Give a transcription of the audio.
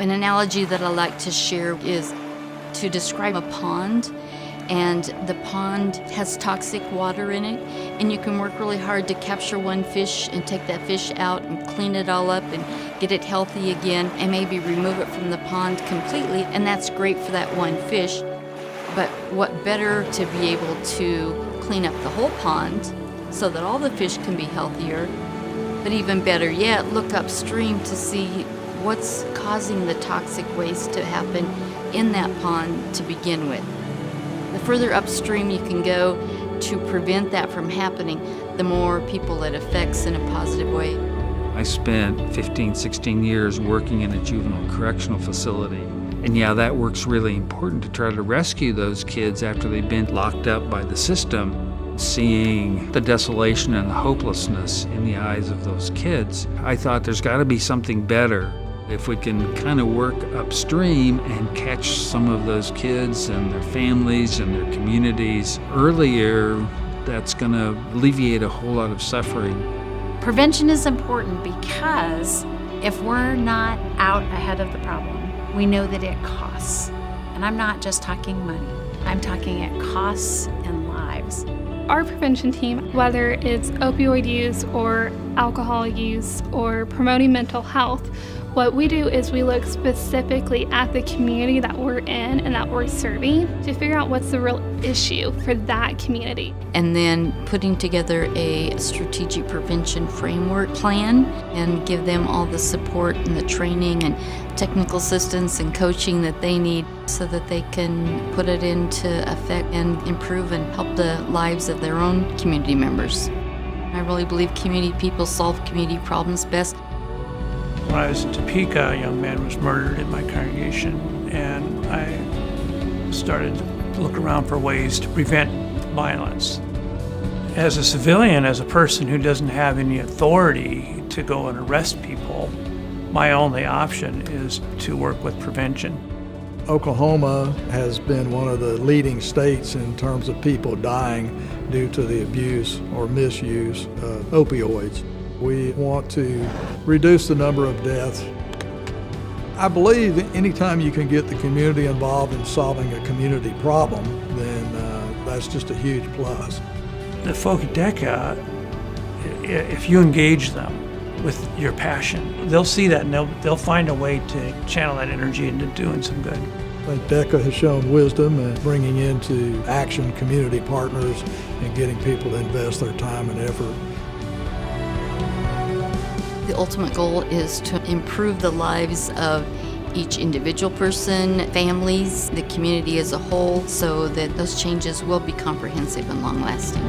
An analogy that I like to share is to describe a pond, and the pond has toxic water in it, and you can work really hard to capture one fish and take that fish out and clean it all up and get it healthy again and maybe remove it from the pond completely, and that's great for that one fish. But what better to be able to clean up the whole pond so that all the fish can be healthier, but even better yet, look upstream to see what's causing the toxic waste to happen in that pond to begin with. The further upstream you can go to prevent that from happening, the more people it affects in a positive way. I spent 15, 16 years working in a juvenile correctional facility. And yeah, that work's really important to try to rescue those kids after they've been locked up by the system. Seeing the desolation and the hopelessness in the eyes of those kids, I thought there's got to be something better. If we can kind of work upstream and catch some of those kids and their families and their communities earlier, that's going to alleviate a whole lot of suffering. Prevention is important because if we're not out ahead of the problem, we know that it costs. And I'm not just talking money. I'm talking it costs and lives. Our prevention team, whether it's opioid use or alcohol use or promoting mental health, what we do is we look specifically at the community that we're in and that we're serving to figure out what's the real issue for that community. And then putting together a strategic prevention framework plan and give them all the support and the training and technical assistance and coaching that they need so that they can put it into effect and improve and help the lives of their own community members. I really believe community people solve community problems best. When I was in Topeka, a young man was murdered in my congregation, and I started to look around for ways to prevent violence. As a civilian, as a person who doesn't have any authority to go and arrest people, my only option is to work with prevention. Oklahoma has been one of the leading states in terms of people dying due to the abuse or misuse of opioids. We want to reduce the number of deaths. I believe that anytime you can get the community involved in solving a community problem, then that's just a huge plus. The folk at DECA, if you engage them with your passion, they'll see that and they'll find a way to channel that energy into doing some good. I think DECA has shown wisdom in bringing into action community partners and getting people to invest their time and effort. The ultimate goal is to improve the lives of each individual person, families, the community as a whole, so that those changes will be comprehensive and long-lasting.